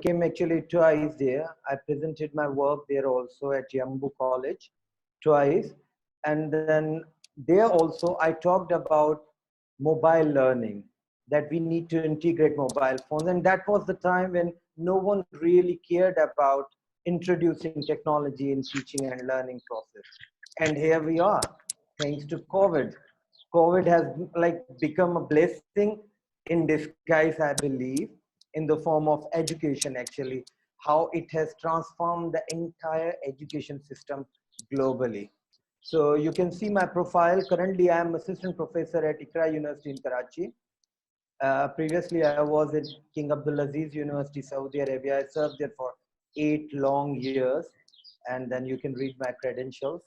came actually twice there. I presented my work there also at Jambu College twice. And then there also I talked about mobile learning, that we need to integrate mobile phones. And that was the time when no one really cared about introducing technology in teaching and learning process. And here we are, thanks to COVID. COVID has like become a blessing in disguise, I believe, in the form of education actually, how it has transformed the entire education system globally. So you can see my profile. Currently, I am assistant professor at Iqra University in Karachi. Previously, I was at King Abdulaziz University, Saudi Arabia. I served there for 8 long years, and then you can read my credentials.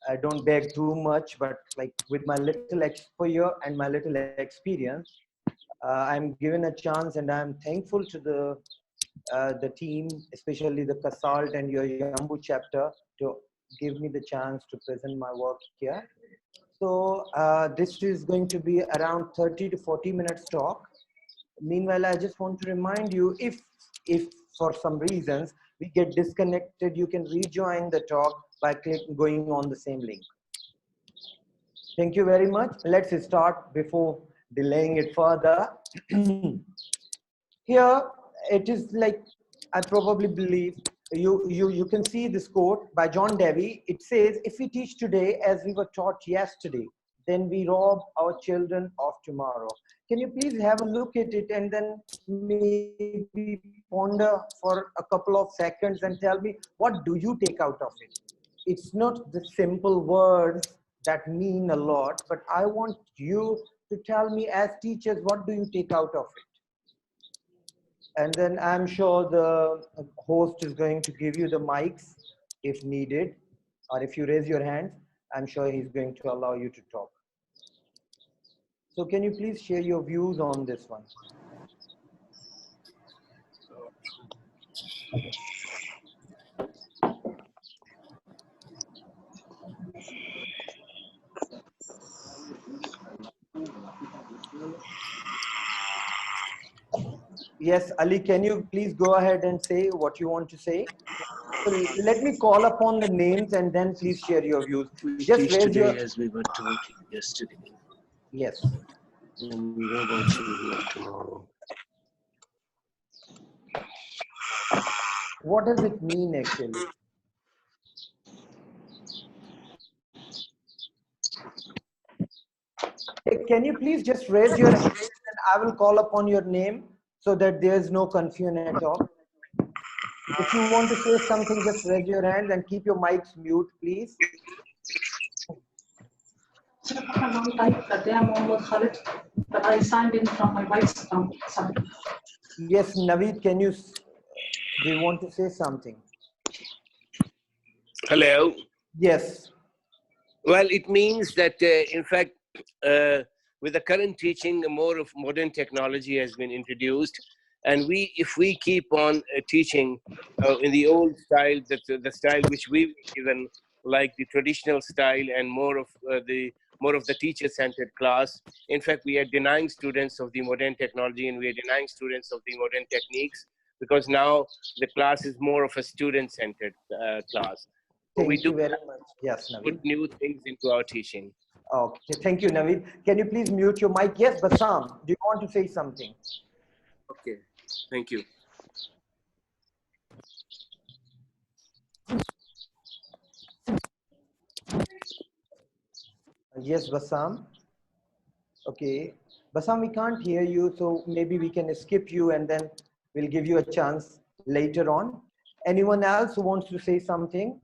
I don't beg too much, but like with my little exposure and my little experience, I'm given a chance, and I'm thankful to the team, especially the CASALT and your Yambu chapter, to give me the chance to present my work here. So this is going to be around 30 to 40 minutes talk. Meanwhile, I just want to remind you, if for some reasons we get disconnected, you can rejoin the talk by going on the same link. Thank you very much. Let's start before delaying it further. Here it is like, I probably believe you can see this quote by John Dewey. It says, if we teach today as we were taught yesterday, then we rob our children of tomorrow. Can you please have a look at it and then maybe ponder for a couple of seconds and tell me, what do you take out of it? It's not the simple words that mean a lot, but I want you to tell me as teachers, what do you take out of it? And then I'm sure the host is going to give you the mics if needed, or if you raise your hands, I'm sure he's going to allow you to talk. So can you please share your views on this one? Yes, Ali, can you please go ahead and say what you want to say? So let me call upon the names and then please share your views. We Just teach raise today your... as we were taught yesterday. Yes. And we rob our children of tomorrow. What does it mean actually? Can you please just raise your hand and I will call upon your name so that there is no confusion at all. If you want to say something, just raise your hand and keep your mics mute, please. A long time that I am Mohammed Khalid, but I signed in from my wife's account. Sorry. Yes, Naveed, do you want to say something? Hello. Yes. Well, it means that, in fact, with the current teaching, more of modern technology has been introduced. And if we keep on teaching in the old style, the style which we've given, like the traditional style and more of the teacher-centered class, in fact, we are denying students of the modern technology and we are denying students of the modern techniques, because now the class is more of a student-centered class. So Thank you very much. Yes, Naveed. Put new things into our teaching. Okay, thank you, Naveed. Can you please mute your mic? Yes, Bassam, do you want to say something? Okay, thank you. Yes, Bassam. Okay, Bassam, we can't hear you, so maybe we can skip you and then we'll give you a chance later on. Anyone else who wants to say something?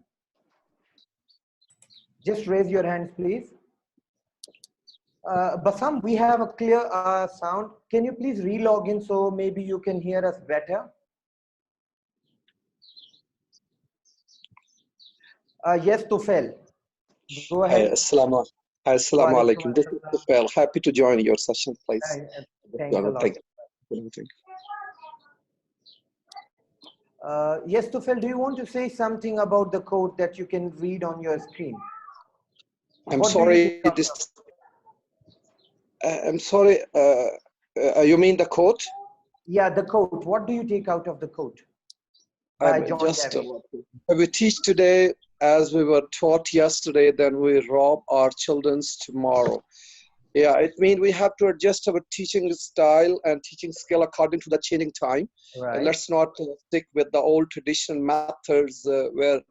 Just raise your hands, please. Bassam, we have a clear sound. Can you please re-log in so maybe you can hear us better? Yes, Tufail. Go ahead. Assalamu alaikum. This is Suhail. Happy to join your session, please. Thanks a lot. Yes, Tufail, do you want to say something about the code that you can read on your screen? I'm sorry. I'm sorry. You mean the quote? Yeah, the quote. What do you take out of the quote by John Just Dewey? we teach today as we were taught yesterday, then we rob our children's tomorrow. Yeah, it means we have to adjust our teaching style and teaching skill according to the changing time. Right. Let's not stick with the old traditional methods where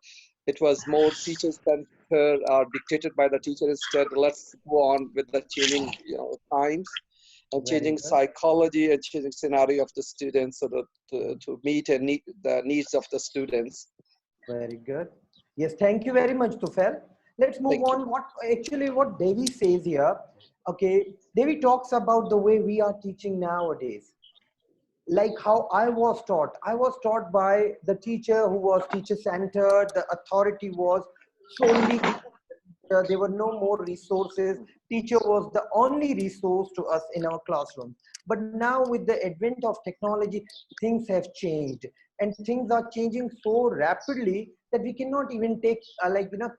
it was more teacher-centered or dictated by the teacher. Instead, let's go on with the changing, times and Very changing good. psychology and changing scenario of the students so that to meet and meet the needs of the students. Very good. Yes, thank you very much, Tufail. Let's move Thank you. on. What Devi says here. Okay, Devi talks about the way we are teaching nowadays. Like how I was taught. I was taught by the teacher who was teacher-centered. The authority was solely there were no more resources. Teacher was the only resource to us in our classroom. But now with the advent of technology, things have changed, and things are changing so rapidly that we cannot even take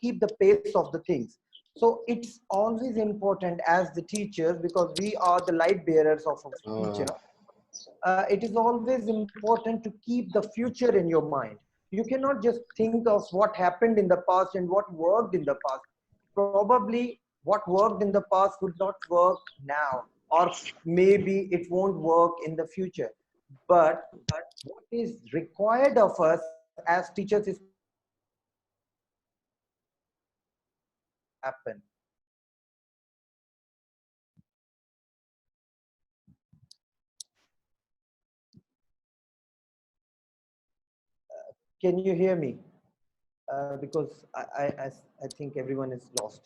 keep the pace of the things. So it's always important as the teachers, because we are the light bearers of a future. It is always important to keep the future in your mind. You cannot just think of what happened in the past and what worked in the past. Probably what worked in the past would not work now, or maybe it won't work in the future. But what is required of us as teachers is happen. Can you hear me? Because I think everyone is lost.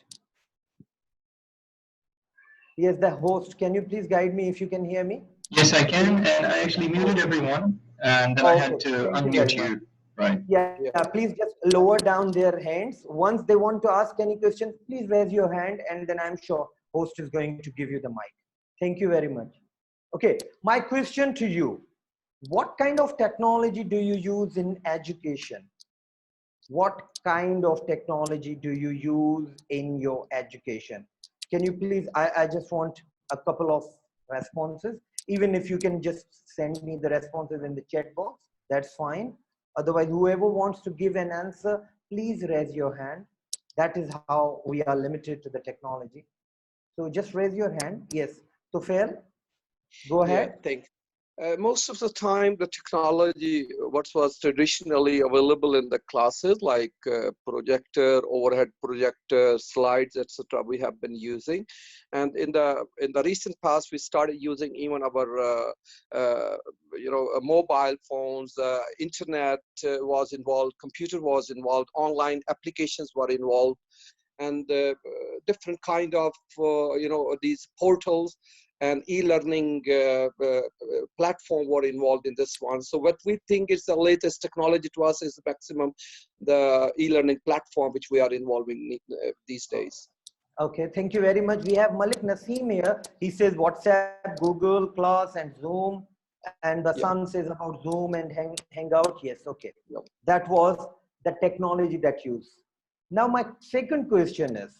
Yes, the host, can you please guide me if you can hear me? Yes, I can, and I actually muted everyone, and then I had Okay, to thank you unmute very much. you, right? Yeah, please just lower down their hands. Once they want to ask any questions, please raise your hand, and then I'm sure host is going to give you the mic. Thank you very much. Okay, my question to you. What kind of technology do you use in education? What kind of technology do you use in your education? Can you please, I just want a couple of responses. Even if you can just send me the responses in the chat box, that's fine. Otherwise, whoever wants to give an answer, please raise your hand. That is how we are limited to the technology. So just raise your hand. Yes. Tufail, go ahead. Yeah, thanks. Most of the time, the technology, what was traditionally available in the classes, like projector, overhead projector, slides, etc., we have been using. And in the recent past, we started using even our mobile phones. Internet was involved, computer was involved, online applications were involved, and different kind of these portals and e-learning platform were involved in this one. So what we think is the latest technology to us is maximum the e-learning platform which we are involving these days. Okay, thank you very much. We have Malik Naseem here. He says WhatsApp, Google Class, and Zoom. And the son says about Zoom and Hangout. Yes, okay. That was the technology that used. Now my second question is,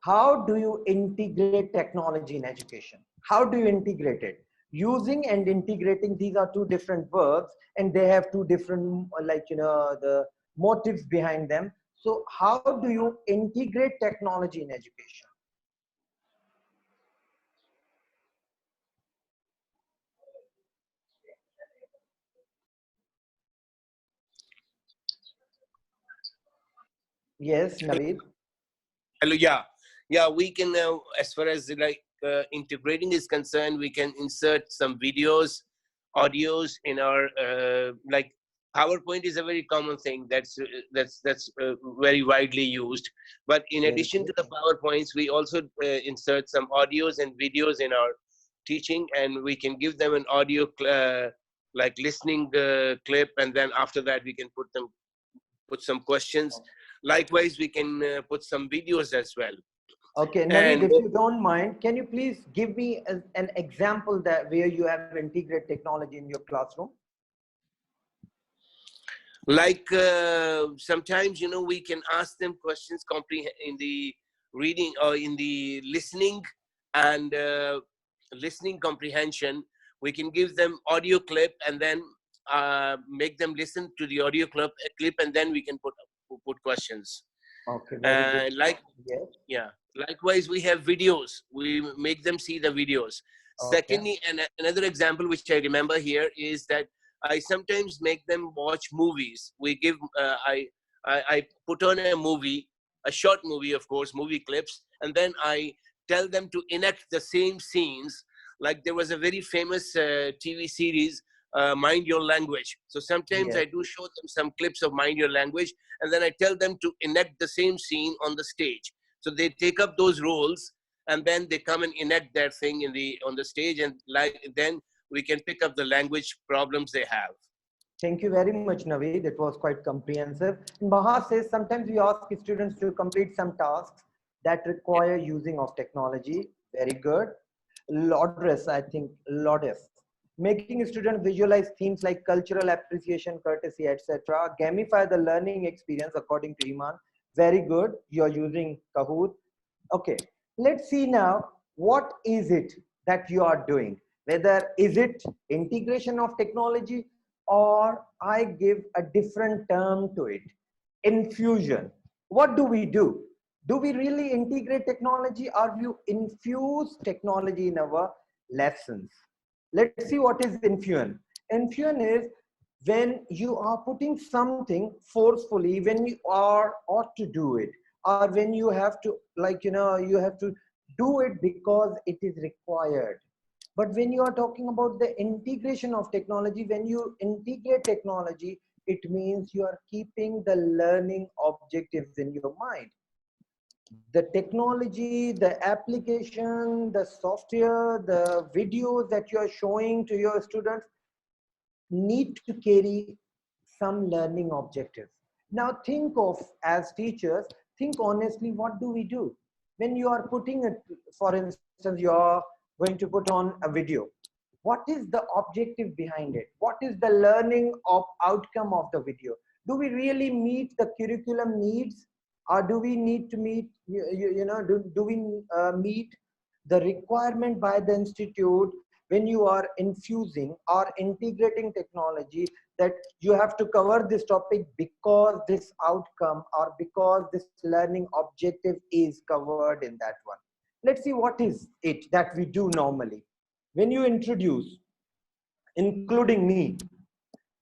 how do you integrate technology in education? How do you integrate it? Using and integrating, these are two different verbs, and they have two different, the motives behind them. So how do you integrate technology in education? Yes, Naveed. Hello, yeah. We can as far as integrating is concerned, we can insert some videos, audios in our PowerPoint is a very common thing that's very widely used. But in addition to the PowerPoints, we also insert some audios and videos in our teaching, and we can give them an audio like listening clip, and then after that we can put some questions. Likewise, we can put some videos as well. Okay, Naveed, if you don't mind, can you please give me an example that where you have integrated technology in your classroom? Like sometimes, we can ask them questions in the reading or in the listening and listening comprehension. We can give them audio clip and then make them listen to the audio clip, and then we can put questions. Okay, very good. Yes. Likewise, we have videos. We make them see the videos. Okay. Secondly, and another example which I remember here is that I sometimes make them watch movies. We give I put on a movie, a short movie, of course, movie clips, and then I tell them to enact the same scenes. Like there was a very famous TV series, Mind Your Language. So sometimes I do show them some clips of Mind Your Language, and then I tell them to enact the same scene on the stage. So they take up those roles, and then they come and enact that thing on the stage, and then we can pick up the language problems they have. Thank you very much, Naveed. It was quite comprehensive. And Baha says sometimes we ask students to complete some tasks that require using of technology. Very good. Lodres, I think, Lodres. Making students visualize themes like cultural appreciation, courtesy, etc. Gamify the learning experience according to Iman. Very good. You're using Kahoot. Okay. Let's see now, what is it that you are doing? Whether is it integration of technology, or I give a different term to it, infusion. What do we do? Do we really integrate technology, or you infuse technology in our lessons? Let's see what is infusion. Infusion is when you are putting something forcefully, when you are ought to do it, or when you have to, you have to do it because it is required. But when you are talking about the integration of technology, when you integrate technology, it means you are keeping the learning objectives in your mind. The technology, the application, the software, the videos that you are showing to your students need to carry some learning objectives. Now think of, as teachers, think honestly, what do we do? When you are putting it, for instance, you are going to put on a video. What is the objective behind it? What is the learning outcome of the video? Do we really meet the curriculum needs, or do we need to meet, do we meet the requirement by the institute when you are infusing or integrating technology, that you have to cover this topic because this outcome or because this learning objective is covered in that one? Let's see what is it that we do normally. When you introduce, including me,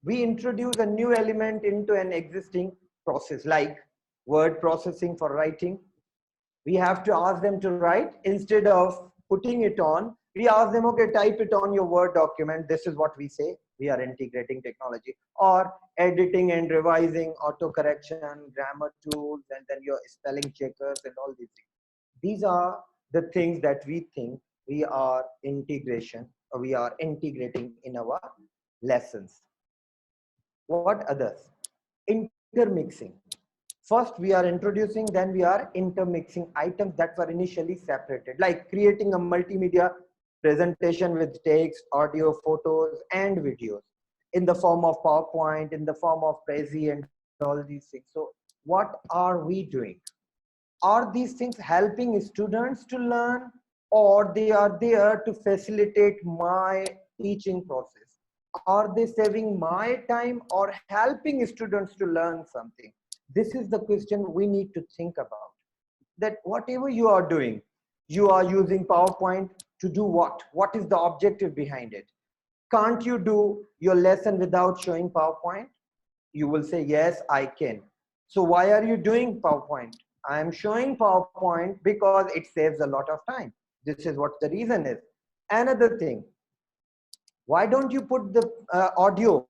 we introduce a new element into an existing process, like word processing for writing. We have to ask them to write. Instead of putting it on, we ask them, okay, type it on your Word document. This is what we say. We are integrating technology. Or editing and revising, autocorrection, grammar tools, and then your spelling checkers and all these things. These are the things that we think we are integrating in our lessons. What others? Intermixing. First we are introducing, then we are intermixing items that were initially separated, like creating a multimedia presentation with text, audio, photos, and videos in the form of PowerPoint, in the form of Prezi, and all these things. So what are we doing? Are these things helping students to learn, or they are there to facilitate my teaching process? Are they saving my time or helping students to learn something? This is the question we need to think about. That whatever you are doing, you are using PowerPoint to do what? What is the objective behind it? Can't you do your lesson without showing PowerPoint? You will say, yes, I can. So why are you doing PowerPoint? I am showing PowerPoint because it saves a lot of time. This is what the reason is. Another thing, why don't you put the audio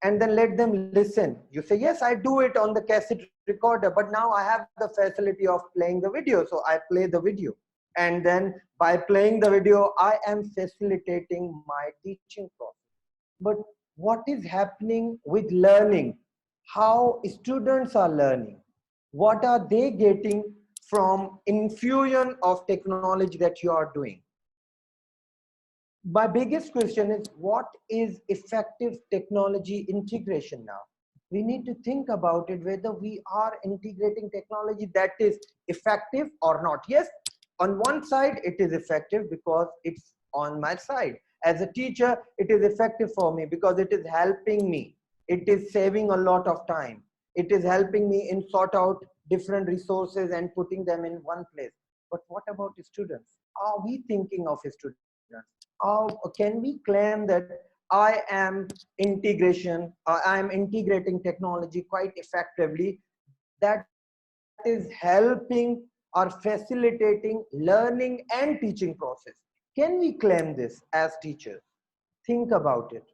and then let them listen? You say, yes, I do it on the cassette recorder, but now I have the facility of playing the video. So I play the video. And then by playing the video, I am facilitating my teaching process. But what is happening with learning? How students are learning? What are they getting from infusion of technology that you are doing? My biggest question is, what is effective technology integration now? We need to think about it, whether we are integrating technology that is effective or not. Yes, on one side it is effective because it's on my side. As a teacher, it is effective for me because it is helping me. It is saving a lot of time. It is helping me in sort out different resources and putting them in one place. But what about students? Are we thinking of students? How can we claim that I am integrating technology quite effectively, that is helping or facilitating learning and teaching process? Can we claim this as teachers? Think about it.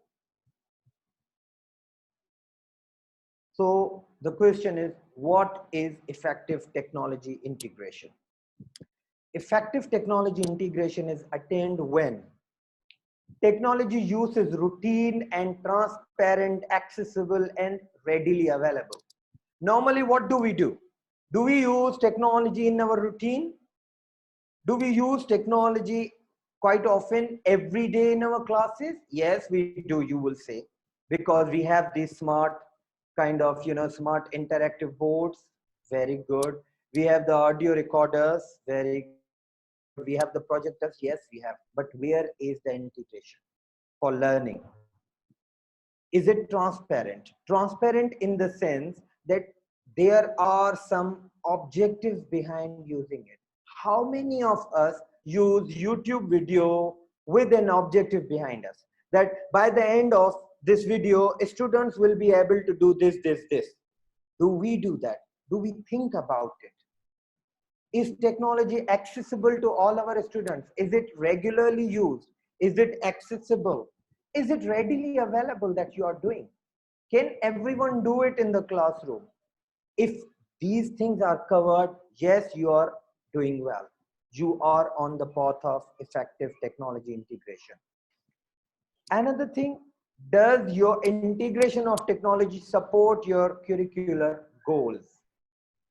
So the question is, what is effective technology integration? Effective technology integration is attained when technology use is routine and transparent, accessible, and readily available. Normally, what do? Do we use technology in our routine? Do we use technology quite often every day in our classes? Yes, we do, you will say, because we have these smart kind of, smart interactive boards. Very good. We have the audio recorders. Very good. We have the projectors. Yes, we have. But where is the integration for learning? Is it transparent? Transparent in the sense that there are some objectives behind using it. How many of us use YouTube video with an objective behind us? That by the end of this video, students will be able to do this, this, this. Do we do that? Do we think about it? Is technology accessible to all our students? Is it regularly used? Is it accessible? Is it readily available that you are doing? Can everyone do it in the classroom? If these things are covered, yes, you are doing well. You are on the path of effective technology integration. Another thing, does your integration of technology support your curricular goals?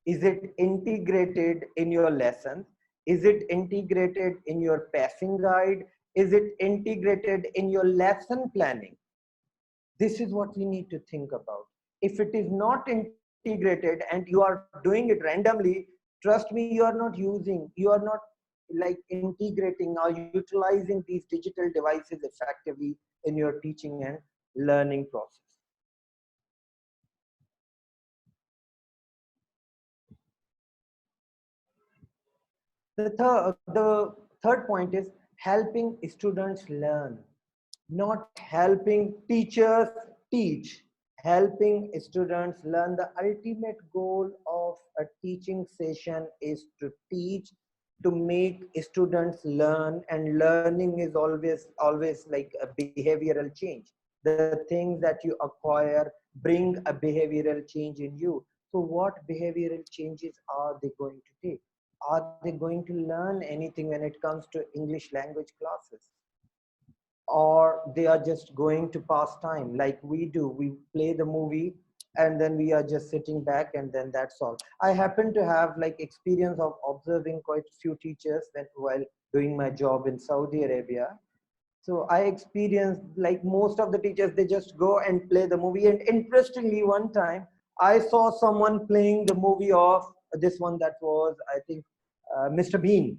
Is it integrated in your lessons? Is it integrated in your passing guide? Is it integrated in your lesson planning? This is what we need to think about. If it is not integrated and you are doing it randomly, trust me, you are not like integrating or utilizing these digital devices effectively in your teaching and learning process. The third point is helping students learn, not helping teachers teach. Helping students learn. The ultimate goal of a teaching session is to teach, to make students learn, and learning is always like a behavioral change. The things that you acquire bring a behavioral change in you. So what behavioral changes are they going to take? Are they going to learn anything when it comes to English language classes? Or they are just going to pass time like we do? We play the movie and then we are just sitting back and then that's all. I happen to have like experience of observing quite a few teachers while doing my job in Saudi Arabia. So I experienced like most of the teachers, they just go and play the movie. And interestingly, one time I saw someone playing the movie of this one that was, I think, Mr. Bean.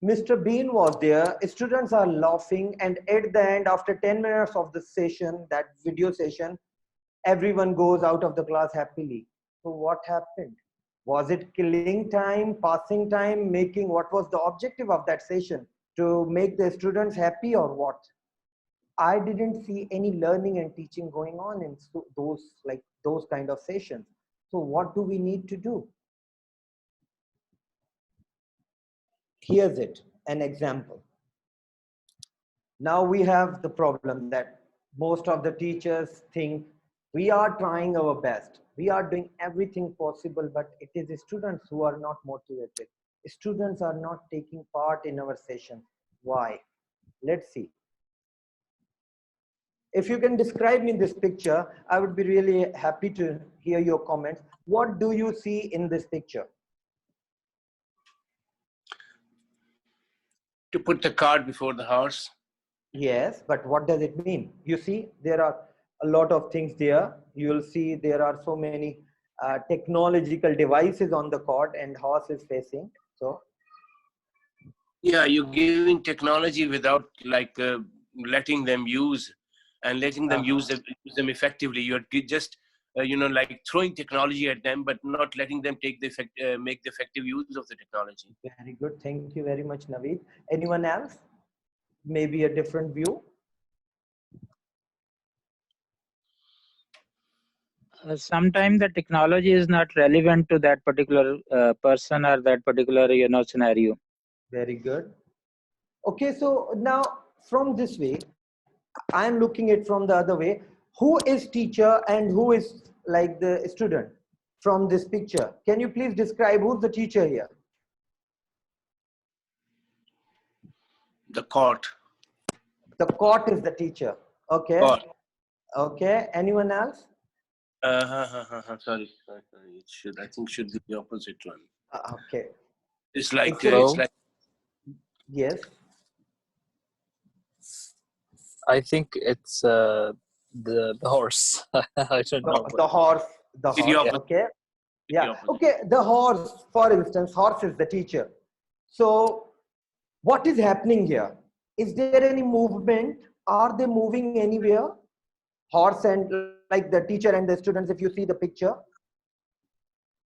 Mr. Bean was there, students are laughing, and at the end, after 10 minutes of the session, that video session, everyone goes out of the class happily. So what happened? Was it killing time, passing time, what was the objective of that session? To make the students happy or what? I didn't see any learning and teaching going on in those kind of sessions. So what do we need to do? Here's an example. Now we have the problem that most of the teachers think we are trying our best. We are doing everything possible, but it is the students who are not motivated. Students are not taking part in our sessions. Why? Let's see. If you can describe me this picture, I would be really happy to hear your comments. What do you see in this picture? To put the cart before the horse. Yes, but what does it mean? You see, there are a lot of things there. You'll see there are so many technological devices on the cart and horse is facing. So, yeah, you're giving technology without like letting them use and letting them use them effectively. You're just like throwing technology at them, but not letting them make the effective use of the technology. Very good. Thank you very much, Naveed. Anyone else? Maybe a different view? Sometimes the technology is not relevant to that particular person or that particular scenario. Very good. Okay, so now from this way, I'm looking it from the other way. Who is teacher and who is like the student from this picture? Can you please describe who's the teacher here? The court. The court is the teacher. Okay. Court. Okay. Anyone else? Sorry. I think should be the opposite one. Okay. It's like Hello? it's like Yes. I think it's the horse. I don't know. The horse. The the horse. opposite. Okay. Yeah. opposite. Okay. The horse, for instance, horse is the teacher. So what is happening here? Is there any movement? Are they moving anywhere? Horse and like the teacher and the students, if you see the picture.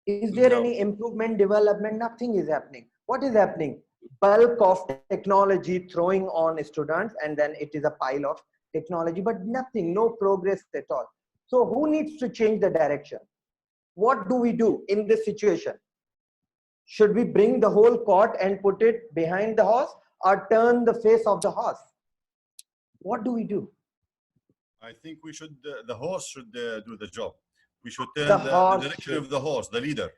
Is there No. any improvement, development? Nothing is happening. What is happening? Bulk of technology throwing on students, and then it is a pile of technology, but nothing, no progress at all. So who needs to change the direction? What do we do in this situation? Should we bring the whole cart and put it behind the horse, or turn the face of the horse? What do we do? I think we should, the horse should do the job. We should turn The the horse direction should. of the horse, the leader.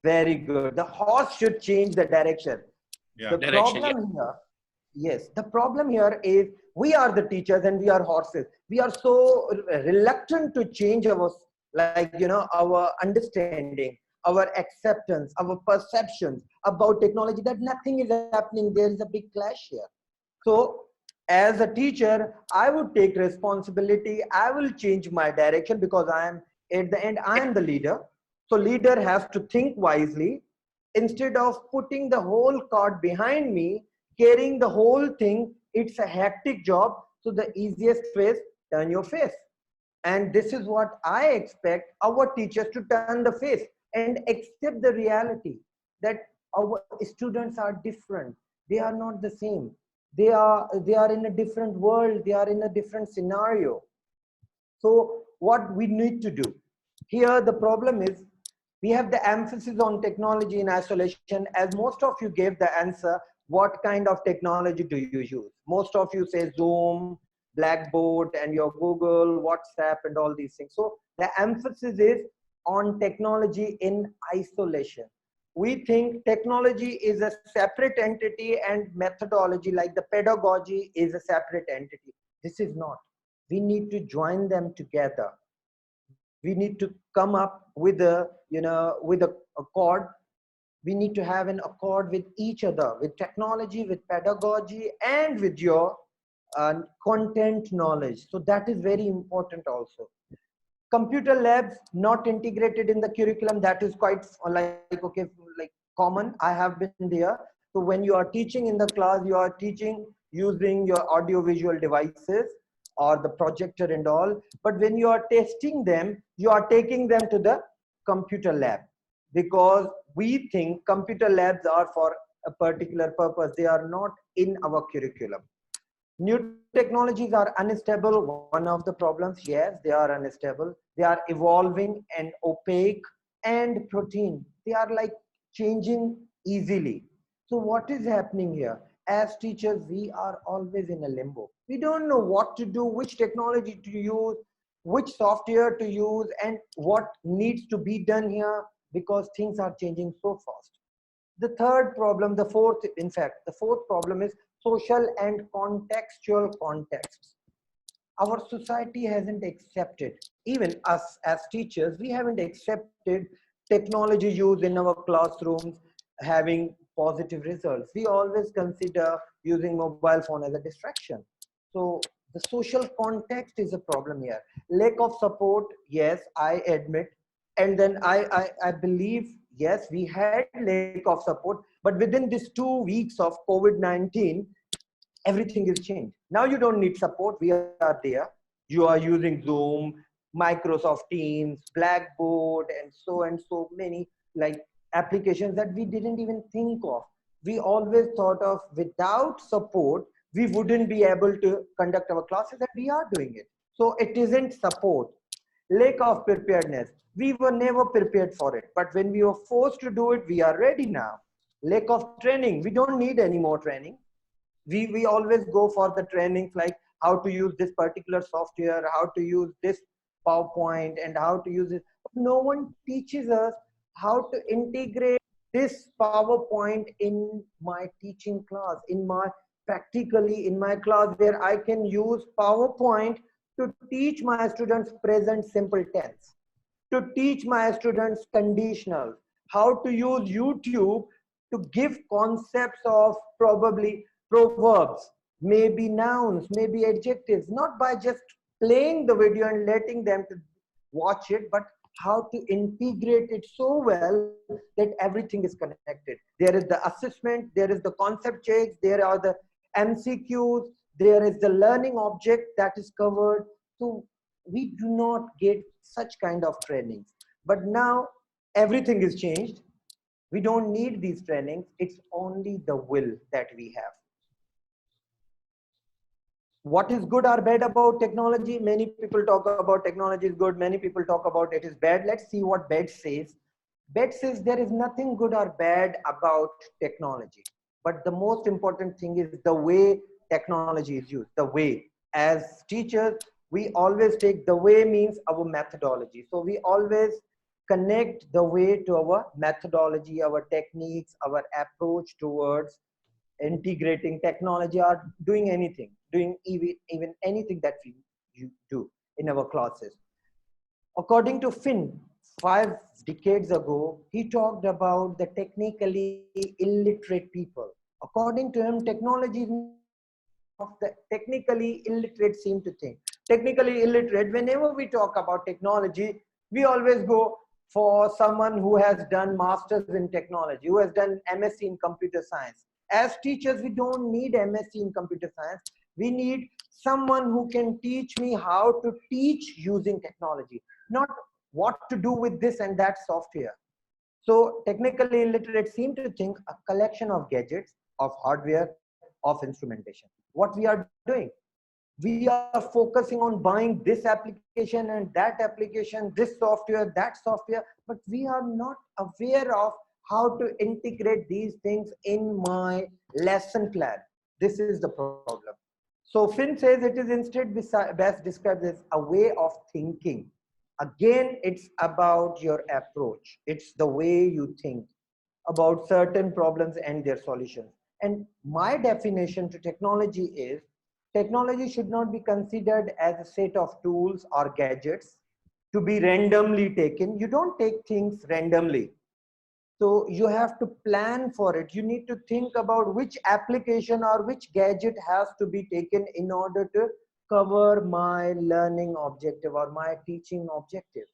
Very good. The horse should change the direction. Yeah. The Direction, problem here, yes, the problem here is we are the teachers and we are horses. We are so reluctant to change our, our understanding, our acceptance, our perceptions about technology, that nothing is happening. There is a big clash here. So as a teacher, I would take responsibility. I will change my direction, because I am, at the end, I am the leader. So leader has to think wisely. Instead of putting the whole cart behind me, carrying the whole thing, it's a hectic job. So the easiest way is turn your face. And this is what I expect our teachers to turn the face and accept the reality that our students are different. They are not the same. They are in a different world. They are in a different scenario. So what we need to do here, the problem is we have the emphasis on technology in isolation. As most of you gave the answer, what kind of technology do you use? Most of you say Zoom, Blackboard, and your Google, WhatsApp, and all these things. So the emphasis is on technology in isolation. We think technology is a separate entity and methodology like the pedagogy is a separate entity. This is not. We need to join them together. We need to come up with a, with a accord. We need to have an accord with each other, with technology, with pedagogy, and with your content knowledge. So that is very important also. Computer labs not integrated in the curriculum, that is quite common. I have been there. So when you are teaching in the class, you are teaching using your audiovisual devices or the projector and all. But when you are testing them, you are taking them to the computer lab, because we think computer labs are for a particular purpose. They are not in our curriculum. New technologies are unstable. One of the problems, yes, they are unstable. They are evolving and opaque and protein. They are like changing easily. So what is happening here? As teachers, we are always in a limbo. We don't know what to do, which technology to use, which software to use, and what needs to be done here, because things are changing so fast. The third problem, the fourth problem is social and contextual contexts. Our society hasn't accepted, even us as teachers, we haven't accepted technology use in our classrooms having positive results. We always consider using mobile phone as a distraction. So the social context is a problem here. Lack of support, yes, I admit. And then I believe, yes, we had lack of support, but within these 2 weeks of COVID-19, everything is changed. Now you don't need support. We are there. You are using Zoom, Microsoft Teams, Blackboard, and so many like applications that we didn't even think of. We always thought of without support, we wouldn't be able to conduct our classes, and we are doing it. So it isn't support. Lack of preparedness. We were never prepared for it. But when we were forced to do it, we are ready now. Lack of training. We don't need any more training. We always go for the trainings like how to use this particular software, how to use this PowerPoint, and how to use it. No one teaches us how to integrate this PowerPoint in my teaching class, practically in my class, where I can use PowerPoint to teach my students present simple tense, to teach my students conditional, how to use YouTube to give concepts of probably proverbs, maybe nouns, maybe adjectives, not by just playing the video and letting them to watch it, but how to integrate it so well that everything is connected. There is the assessment, there is the concept checks, there are the MCQs, there is the learning object that is covered. So we do not get such kind of trainings. But now everything is changed. We don't need these trainings. It's only the will that we have. What is good or bad about technology? Many people talk about technology is good. Many people talk about it is bad. Let's see what bad says. Bad says there is nothing good or bad about technology. But the most important thing is the way technology is used, the way. As teachers, we always take the way means our methodology. So we always connect the way to our methodology, our techniques, our approach towards integrating technology or doing anything, doing even anything that we do in our classes. According to Finn, 5 decades ago, he talked about the technically illiterate people. According to him, technology is of the technically illiterate seem to think. Technically illiterate, whenever we talk about technology, we always go for someone who has done masters in technology, who has done MSc in computer science. As teachers, we don't need MSc in computer science. We need someone who can teach me how to teach using technology, not what to do with this and that software. So technically illiterate seem to think a collection of gadgets, of hardware, of instrumentation. What we are doing, we are focusing on buying this application and that application, this software, that software, but we are not aware of how to integrate these things in my lesson plan. This is the problem. So Finn says it is instead best described as a way of thinking. Again, it's about your approach. It's the way you think about certain problems and their solutions. And my definition to technology is, technology should not be considered as a set of tools or gadgets to be randomly taken. You don't take things randomly. So you have to plan for it. You need to think about which application or which gadget has to be taken in order to cover my learning objective or my teaching objective,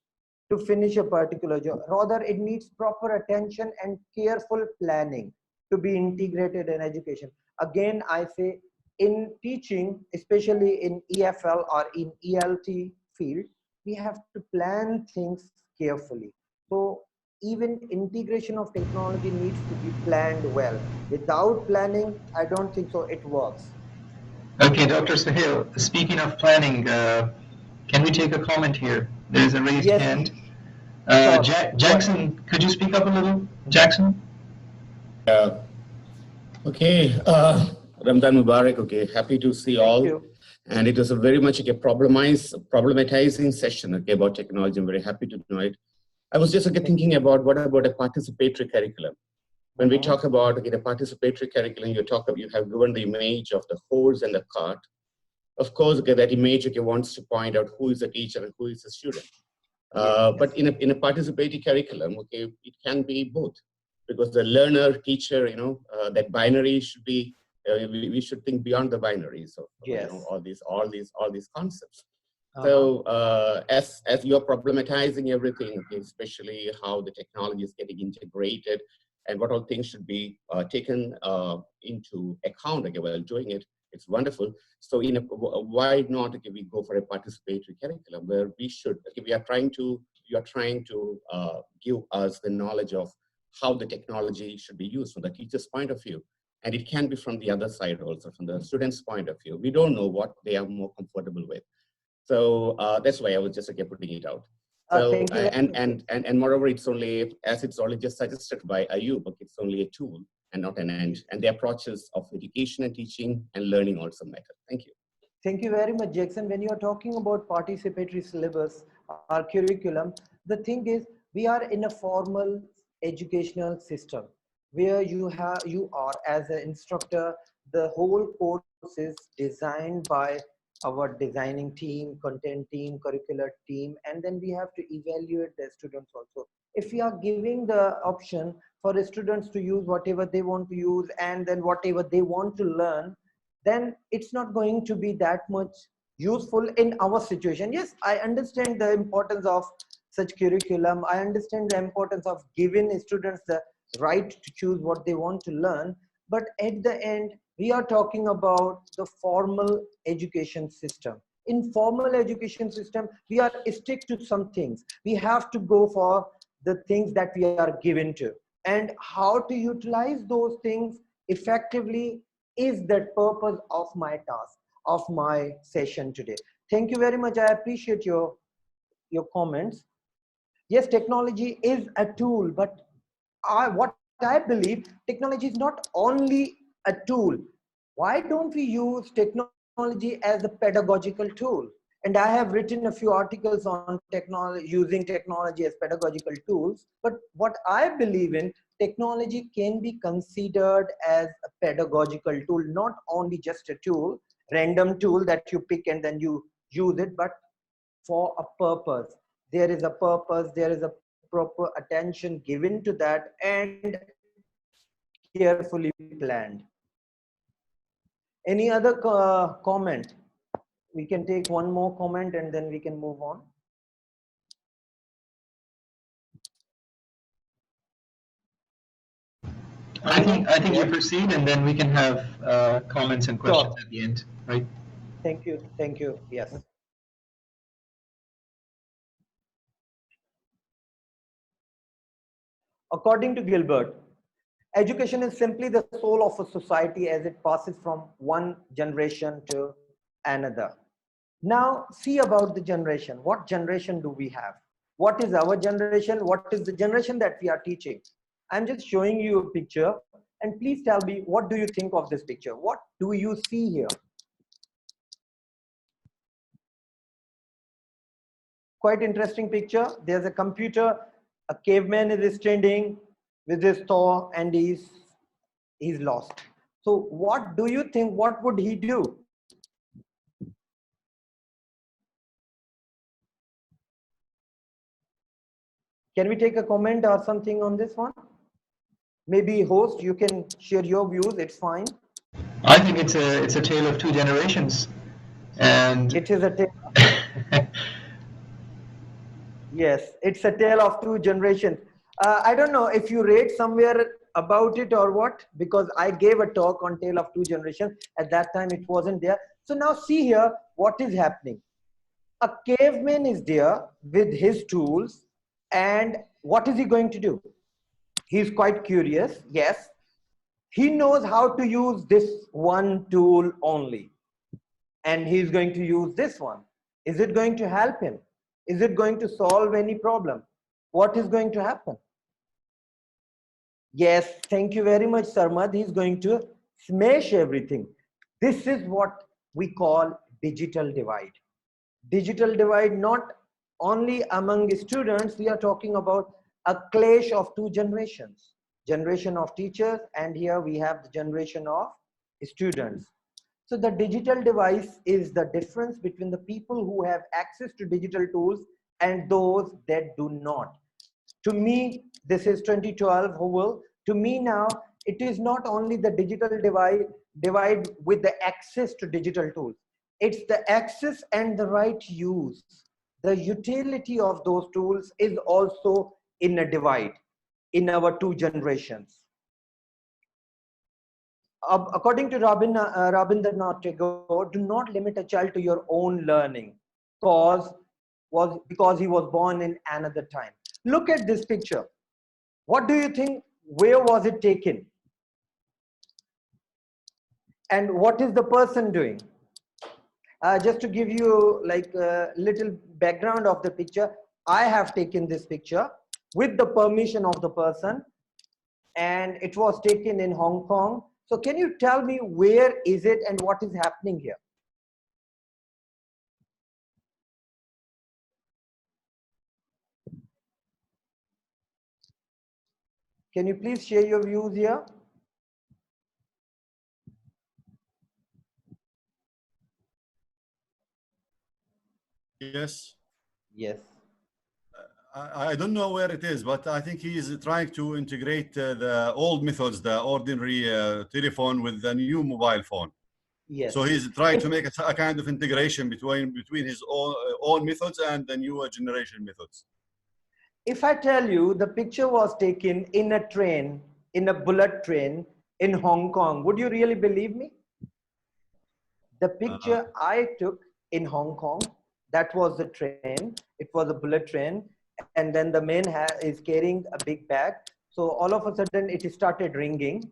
to finish a particular job. Rather, it needs proper attention and careful planning to be integrated in education. Again, I say in teaching, especially in EFL or in ELT field, we have to plan things carefully. So even integration of technology needs to be planned well. Without planning, I don't think so it works. Okay, Dr. Suhail, speaking of planning, can we take a comment here? There's a raised Yes, hand. sure. Jackson, could you speak up a little? Jackson? Okay, Ramadan Mubarak, okay, happy to see all. Thank you. And it was a very much like a problematizing session, okay, about technology. I'm very happy to know it. I was just thinking about what about a participatory curriculum? When we talk about the participatory curriculum, you have given the image of the horse and the cart. Of course, that image wants to point out who is the teacher and who is the student. But in a participatory curriculum, okay, it can be both, because the learner, teacher, that binary should be. We should think beyond the binary. So all these concepts. So as you're problematizing everything, okay, especially how the technology is getting integrated and what all things should be taken into account, okay, while doing it, it's wonderful. So why not we go for a participatory curriculum where we should, you are trying to give us the knowledge of how the technology should be used from the teacher's point of view. And it can be from the other side also, from the student's point of view. We don't know what they are more comfortable with. So that's why I was just putting it out. So and moreover, it's only, as it's already just suggested by Ayub, it's only a tool and not an end. And the approaches of education and teaching and learning also matter. Thank you. Thank you very much, Jackson. When you are talking about participatory syllabus or curriculum, the thing is we are in a formal educational system where you are as an instructor, the whole course is designed by our designing team, content team, curricular team, and then we have to evaluate the students also. If we are giving the option for the students to use whatever they want to use and then whatever they want to learn, then it's not going to be that much useful in our situation. Yes, I understand the importance of such curriculum. I understand the importance of giving students the right to choose what they want to learn. But at the end, we are talking about the formal education system. In formal education system, we are stick to some things. We have to go for the things that we are given to. And how to utilize those things effectively is the purpose of my task, of my session today. Thank you very much. I appreciate your comments. Yes, technology is a tool, but what I believe, technology is not only a tool. Why don't we use technology as a pedagogical tool? And I have written a few articles on technology, using technology as pedagogical tools. But what I believe in, technology can be considered as a pedagogical tool, not only just a tool, random tool that you pick and then you use it, but for a purpose. There is a purpose, there is a proper attention given to that and carefully planned. Any other comment? We can take one more comment and then we can move on. I think you proceed and then we can have comments and questions at the end, right? Thank you. Thank you. Yes. According to Gilbert, education is simply the soul of a society as it passes from one generation to another. Now, see about the generation. What generation do we have? What is our generation? What is the generation that we are teaching? I'm just showing you a picture, and please tell me, what do you think of this picture? What do you see here? Quite interesting picture. There's a computer, a caveman is standing with his saw and he's lost. So what do you think, what would he do? Can we take a comment or something on this one? Maybe host, you can share your views, it's fine. I think it's a tale of two generations. And it is a tale. Yes, it's a tale of two generations. I don't know if you read somewhere about it or what, because I gave a talk on tale of two generations. At that time, it wasn't there. So now see here, what is happening? A caveman is there with his tools, and what is he going to do? He's quite curious, yes. He knows how to use this one tool only, and he's going to use this one. Is it going to help him? Is it going to solve any problem? What is going to happen? Yes, thank you very much, Sarmad. He's going to smash everything. This is what we call digital divide. Digital divide, not only among students, we are talking about a clash of two generations. Generation of teachers, and here we have the generation of students. So the digital device is the difference between the people who have access to digital tools and those that do not. To me, this is 2012, who will, to me now, it is not only the digital divide with the access to digital tools. It's the access and the right use. The utility of those tools is also in a divide in our two generations. according to Rabindranath Tagore, do not limit a child to your own learning because he was born in another time. Look at this picture. What do you think? Where was it taken? And what is the person doing? Just to give you like a little background of the picture, I have taken this picture with the permission of the person, and it was taken in Hong Kong. So can you tell me where is it and what is happening here? Can you please share your views here? Yes. Yes. I don't know where it is, but I think he is trying to integrate the old methods, the ordinary telephone with the new mobile phone. Yes. So he's trying to make a kind of integration between his own methods and the newer generation methods. If I tell you the picture was taken in a train, in a bullet train in Hong Kong, would you really believe me? The picture I took in Hong Kong, that was the train. It was a bullet train. And then the man is carrying a big bag. So all of a sudden it started ringing.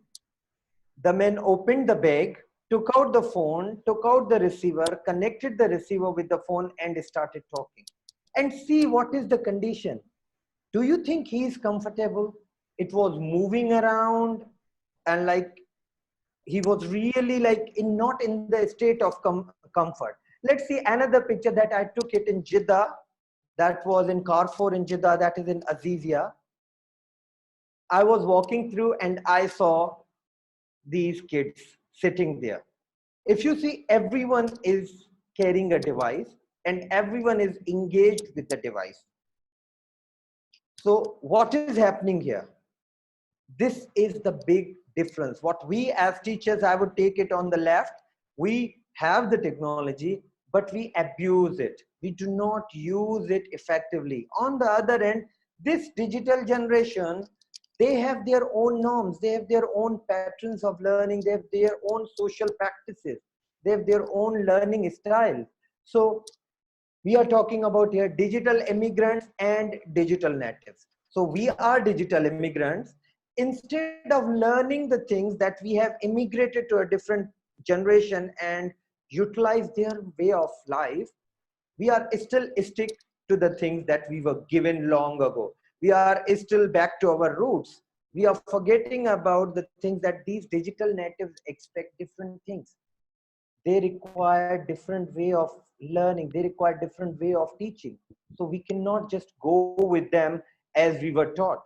The man opened the bag, took out the phone, took out the receiver, connected the receiver with the phone and started talking. And see what is the condition. Do you think he is comfortable? It was moving around and like he was really like not in the state of comfort. Let's see another picture that I took it in Jeddah. That was in Carrefour in Jeddah, that is in Azizia. I was walking through and I saw these kids sitting there. If you see, everyone is carrying a device and everyone is engaged with the device. So what is happening here? This is the big difference. What we as teachers, I would take it on the left, we have the technology, but we abuse it. We do not use it effectively. On the other end, this digital generation, they have their own norms, they have their own patterns of learning, they have their own social practices, they have their own learning style. So we are talking about here digital immigrants and digital natives. So we are digital immigrants. Instead of learning the things that we have immigrated to a different generation and utilize their way of life, we are still stick to the things that we were given long ago. We are still back to our roots. We are forgetting about the things that these digital natives expect different things. They require different way of learning. They require different way of teaching. So we cannot just go with them as we were taught.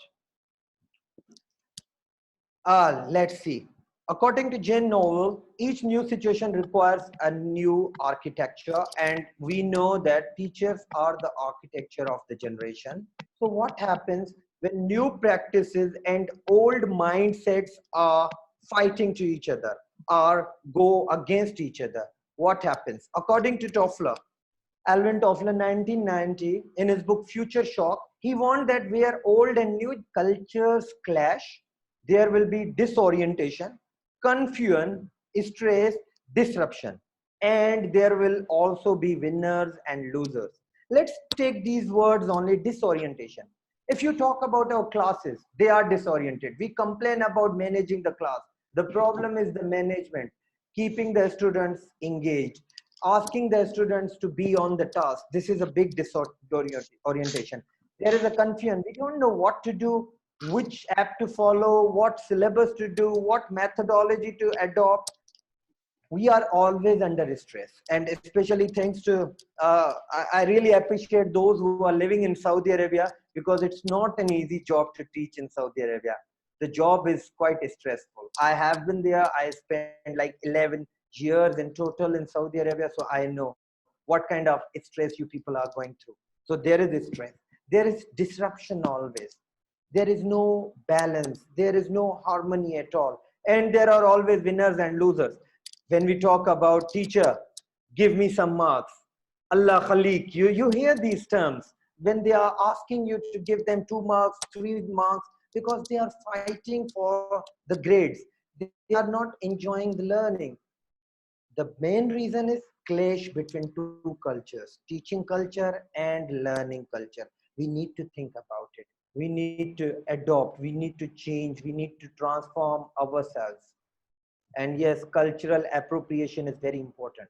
Let's see. According to Jane Novel, each new situation requires a new architecture, and we know that teachers are the architecture of the generation. So what happens when new practices and old mindsets are fighting to each other or go against each other? What happens? According to Toffler, Alvin Toffler, 1990, in his book Future Shock, he warned that where old and new cultures clash, there will be disorientation, confusion, stress, disruption, and there will also be winners and losers. Let's take these words only: disorientation. If you talk about our classes, they are disoriented. We complain about managing the class. The problem is the management, keeping the students engaged, asking the students to be on the task. This is a big disorientation. There is a confusion. We don't know what to do, which app to follow, what syllabus to do, what methodology to adopt. We are always under stress, and especially thanks to I really appreciate those who are living in Saudi Arabia, because it's not an easy job to teach in Saudi Arabia. The job is quite stressful. I have been there. I spent like 11 years in total in Saudi Arabia, so I know what kind of stress you people are going through. So there is stress, there is disruption always, there is no balance, there is no harmony at all, and there are always winners and losers. When we talk about teacher, give me some marks, Allah Khalik, you hear these terms when they are asking you to give them 2 marks, 3 marks, because they are fighting for the grades. They are not enjoying the learning. The main reason is clash between two cultures, teaching culture and learning culture. We need to think about it. We need to adopt, we need to change, we need to transform ourselves. And yes, cultural appropriation is very important.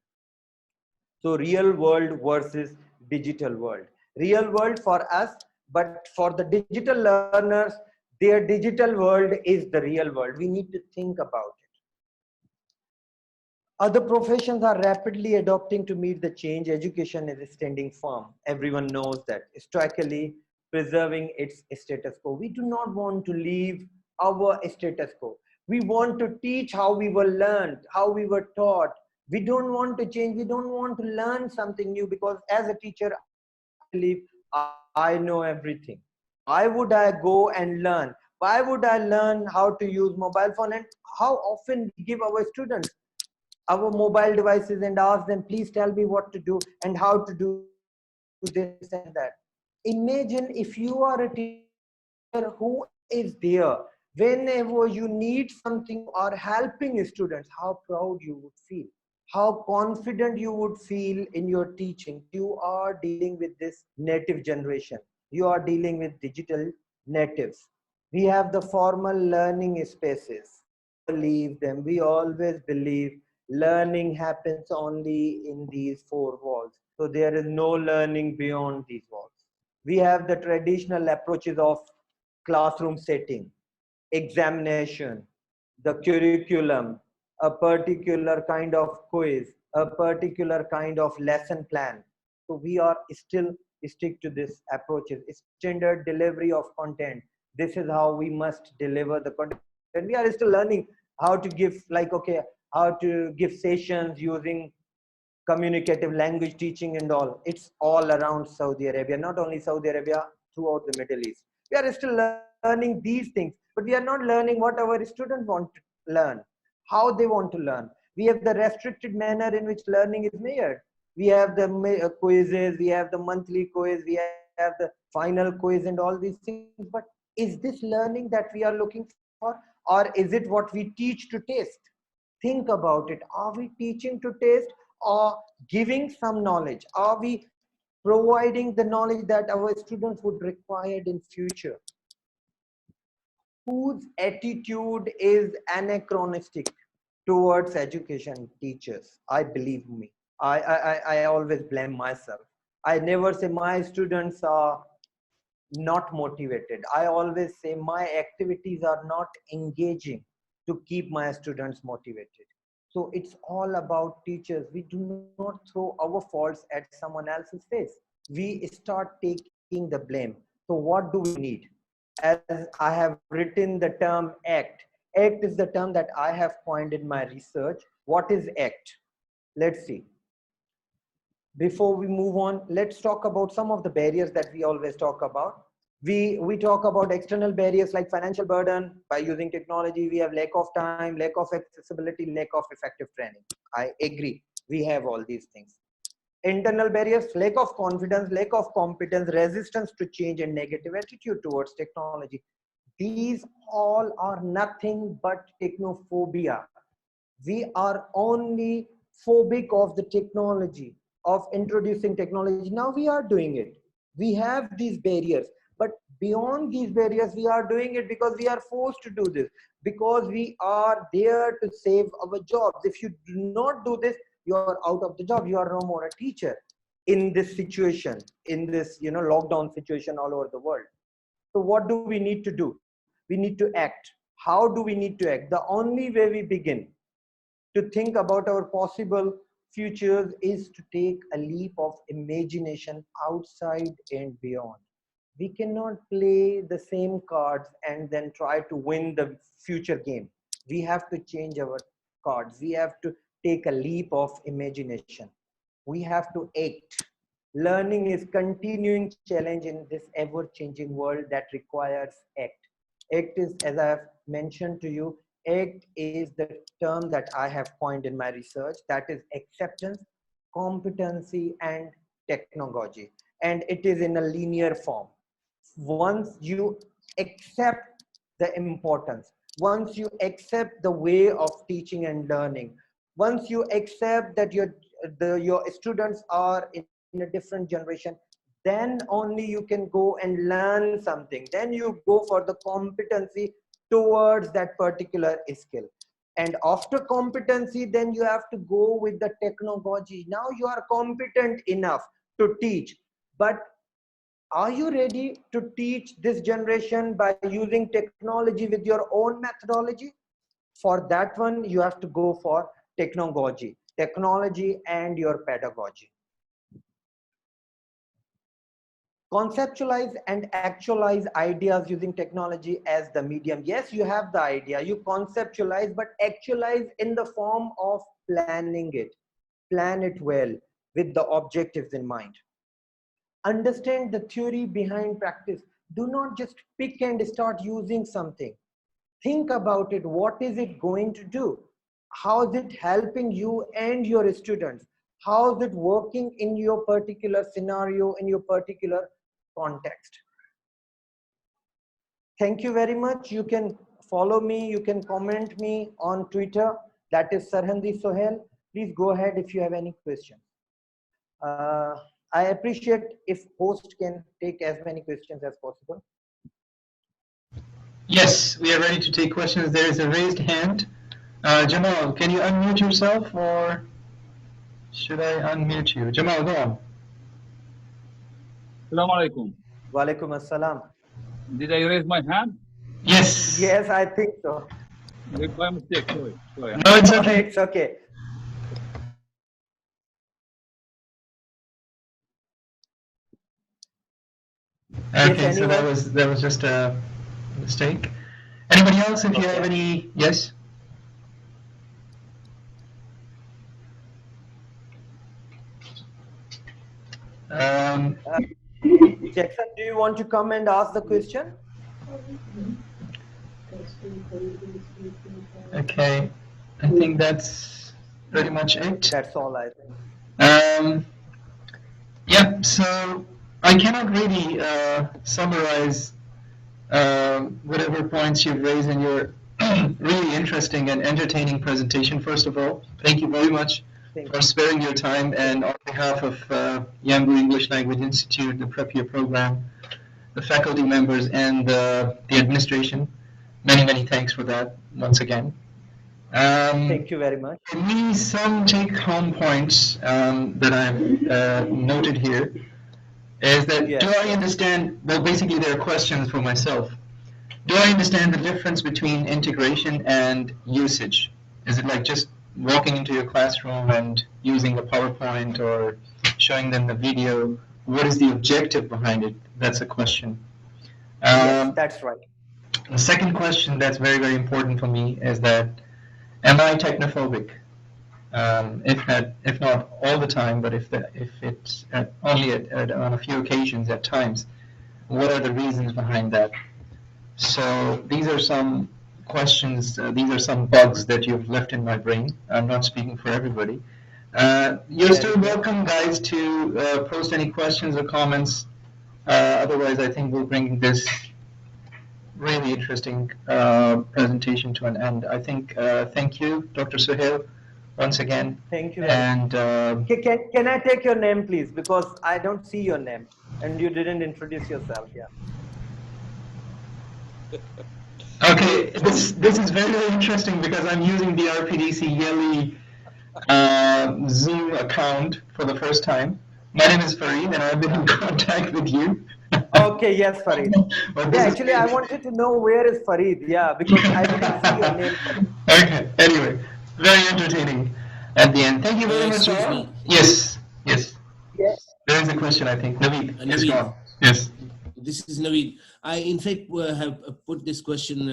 So real world versus digital world. Real world for us, but for the digital learners, their digital world is the real world. We need to think about it. Other professions are rapidly adopting to meet the change. Education is standing firm. Everyone knows that. Stoically preserving its status quo. We do not want to leave our status quo. We want to teach how we were learned, how we were taught. We don't want to change. We don't want to learn something new, because as a teacher, I believe I know everything. Why would I go and learn? Why would I learn how to use mobile phone? And how often we give our students our mobile devices and ask them, please tell me what to do and how to do this and that. Imagine if you are a teacher who is there whenever you need something or helping students, how proud you would feel, how confident you would feel in your teaching. You are dealing with this native generation. You are dealing with digital natives. We have the formal learning spaces. Leave them. We always believe learning happens only in these four walls. So there is no learning beyond these walls. We have the traditional approaches of classroom setting, examination, the curriculum, a particular kind of quiz, a particular kind of lesson plan. So we are still stick to this approaches. Standard delivery of content. This is how we must deliver the content. And we are still learning how to give, like, okay, how to give sessions using communicative language teaching and all. It's all around Saudi Arabia, not only Saudi Arabia, throughout the Middle East. We are still learning these things, but we are not learning what our students want to learn, how they want to learn. We have the restricted manner in which learning is measured. We have the quizzes, we have the monthly quiz, we have the final quiz and all these things. But is this learning that we are looking for, or is it what we teach to taste? Think about it. Are we teaching to taste or giving some knowledge? Are we providing the knowledge that our students would require in future? Whose attitude is anachronistic towards education? Teachers. I believe me. I always blame myself. I never say my students are not motivated. I always say my activities are not engaging to keep my students motivated. So it's all about teachers. We do not throw our faults at someone else's face. We start taking the blame. So what do we need? As I have written the term ACT. ACT is the term that I have coined in my research. What is ACT? Let's see. Before we move on, let's talk about some of the barriers that we always talk about. We talk about external barriers like financial burden. By using technology, we have lack of time, lack of accessibility, lack of effective training. I agree. We have all these things. Internal barriers, lack of confidence, lack of competence, resistance to change, and negative attitude towards technology. These all are nothing but technophobia. We are only phobic of the technology, of introducing technology. Now we are doing it. We have these barriers, but beyond these barriers, we are doing it because we are forced to do this, because we are there to save our jobs. If you do not do this, you are out of the job. You are no more a teacher in this situation, in this lockdown situation all over the world. So what do we need to do? We need to act. How do we need to act? The only way we begin to think about our possible futures is to take a leap of imagination outside and beyond. We cannot play the same cards and then try to win the future game. We have to change our cards. We have to take a leap of imagination. We have to act. Learning is continuing challenge in this ever-changing world that requires act. ACT is, as I have mentioned to you, ACT is the term that I have coined in my research. That is acceptance, competency, and technogogy. And it is in a linear form. Once you accept the importance, once you accept the way of teaching and learning, once you accept that your students are in a different generation, then only you can go and learn something. Then you go for the competency towards that particular skill. And after competency, then you have to go with the technogogy. Now you are competent enough to teach, but are you ready to teach this generation by using technology with your own methodology? For that one, you have to go for technogogy, technology and your pedagogy. Conceptualize and actualize ideas using technology as the medium. Yes, you have the idea, you conceptualize, but actualize in the form of planning it. Plan it well with the objectives in mind. Understand the theory behind practice. Do not just pick and start using something. Think about it. What is it going to do? How is it helping you and your students? How is it working in your particular scenario, in your particular context? Thank you very much. You can follow me, you can comment me on Twitter. That is Sarhandi Suhail. Please go ahead if you have any questions. I appreciate if host can take as many questions as possible. Yes, we are ready to take questions. There is a raised hand. Jamal, can you unmute yourself, or should I unmute you? Jamal, go on. Assalamu alaikum. Wa alaikum assalam. Did I raise my hand? Yes. Yes, I think so. By mistake, sorry. No, it's okay. It's okay. Okay, Yes, so that was just a mistake. Anybody else, if you have any? Yes. Jackson, do you want to come and ask the question? Okay, I think that's pretty much it. That's all I think. Yeah, so I cannot really summarize whatever points you've raised in your really interesting and entertaining presentation. First of all, thank you very much for sparing your time, and on behalf of Yambu English Language Institute, the Prep Year program, the faculty members, and the administration, many thanks for that once again. Thank you very much. For me, some take-home points that I've noted here is that, do I understand, well, basically there are questions for myself. Do I understand the difference between integration and usage? Is it like just walking into your classroom and using a PowerPoint or showing them the video? What is the objective behind it? That's a question. Yes, that's right. The second question that's very important for me is that, am I technophobic? If not all the time, but if it's only on a few occasions at times, what are the reasons behind that? So these are some questions, these are some bugs that you've left in my brain. I'm not speaking for everybody. You're still welcome, guys, to post any questions or comments. Otherwise, I think we'll bring this really interesting presentation to an end. I think, thank you, Dr. Suhail, once again. Thank you. And can I take your name, please? Because I don't see your name and you didn't introduce yourself. Yeah. Okay, this is very interesting because I'm using the RPDC Yeli Zoom account for the first time. My name is Farid, and I've been in contact with you. Okay, yes, Farid. Yeah, actually, I wanted to know where is Farid. Yeah, because I didn't see your name. Okay. Anyway, very entertaining at the end. Thank you very much. Excuse me. Yes. Yes. There is a question, I think. Naveed, Naveed. gone. Yes. This is Naveed. I, in fact, have put this question,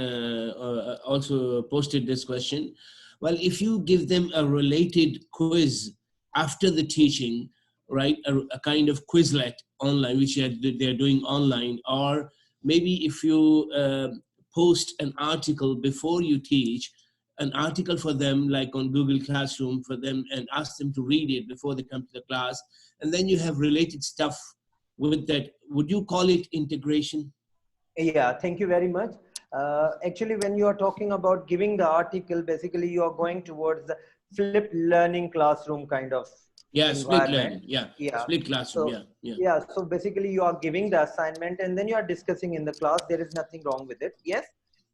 also posted this question. Well, if you give them a related quiz after the teaching, right, a kind of Quizlet online, which they're doing online, or maybe if you post an article before you teach, an article for them, like on Google Classroom for them, and ask them to read it before they come to the class, and then you have related stuff with that, would you call it integration? Yeah, thank you very much. Actually, when you are talking about giving the article, basically you are going towards the flipped learning classroom kind of Yeah, split environment. learning. Yeah, Yeah. split classroom. So, Yeah. yeah. So basically, you are giving the assignment, and then you are discussing in the class. There is nothing wrong with it. Yes,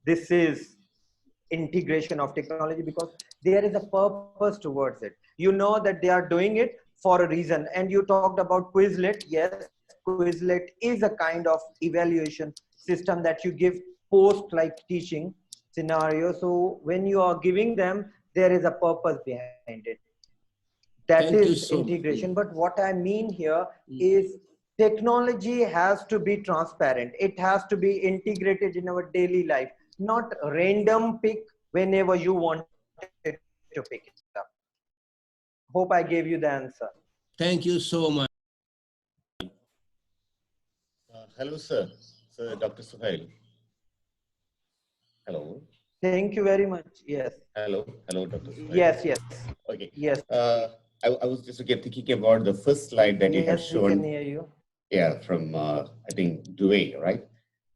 this is integration of technology because there is a purpose towards it. You know that they are doing it for a reason. And you talked about Quizlet. Yes, Quizlet is a kind of evaluation system that you give post like teaching scenario. So when you are giving them, there is a purpose behind it. That Thank you is so much. integration. But what I mean here is technology has to be transparent. It has to be integrated in our daily life, not random pick whenever you wanted to pick it up. Hope I gave you the answer. Thank you so much. Hello, sir. Sir, Dr. Suhail. Hello. Thank you very much. Yes. Hello. Hello, Dr. Suhail. Yes, yes. Okay. Yes. I was just thinking about the first slide that you have Yes, shown. we can hear you. Yeah, from, I think, Dewey, right?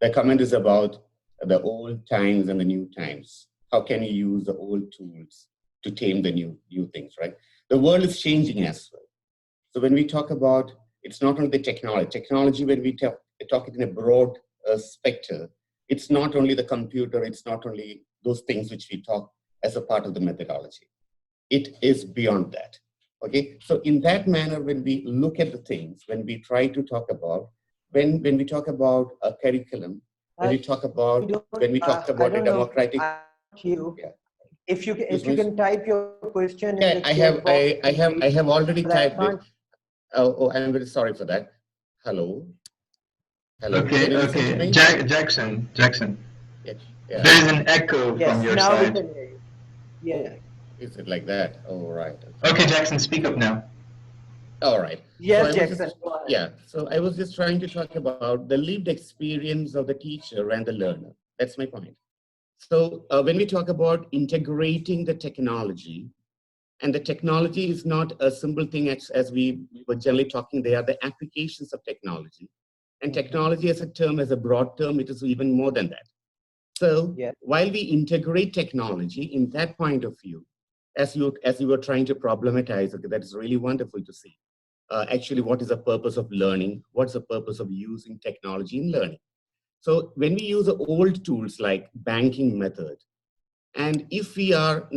The comment is about the old times and the new times. How can you use the old tools to tame the new things, right? The world is changing as well. So when we talk about, it's not only the technology, when we talk it in a broad spectrum, it's not only the computer, it's not only those things which we talk as a part of the methodology. It is beyond that. Okay, so in that manner, when we look at the things, when we try to talk about, when we talk about a curriculum, when we talk about, when we talk about a democratic, yeah. If you can type your question in the I chat box, I have already typed it. Oh, I'm very sorry for that. Hello. Hello. Okay, okay. Jackson. Yeah. There is an echo from your now side. we can hear you. Yeah. Is it like that? Oh, right. Okay, Jackson, speak up now. All right. Yes, so Jackson. Yeah. So I was just trying to talk about the lived experience of the teacher and the learner. That's my point. So when we talk about integrating the technology, and the technology is not a simple thing as we were generally talking, they are the applications of technology. And technology as a term, as a broad term, it is even more than that. So while we integrate technology in that point of view, as you were trying to problematize, okay, that is really wonderful to see. Actually, what is the purpose of learning? What's the purpose of using technology in learning? So when we use old tools like banking method, and if we are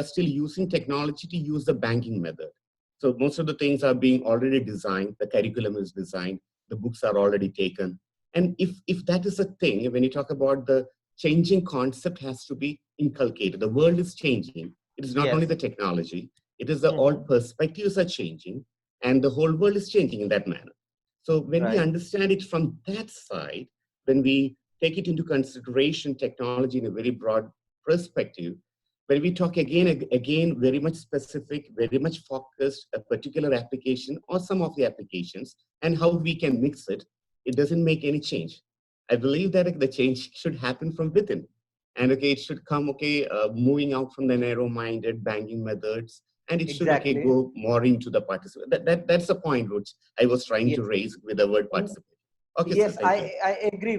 still using technology to use the banking method, so most of the things are being already designed, the curriculum is designed, the books are already taken. And if that is a thing, when you talk about the changing concept has to be inculcated. The world is changing. It is not only the technology, it is the all perspectives are changing and the whole world is changing in that manner. So when we understand it from that side, when we take it into consideration, technology in a very broad perspective, when we talk again, very much specific, very much focused, a particular application or some of the applications and how we can mix it, it doesn't make any change. I believe that the change should happen from within. And okay, it should come, moving out from the narrow-minded banking methods, and it should go more into the participant. That's the point which I was trying to raise with the word participant. Okay, yes, sir, I agree.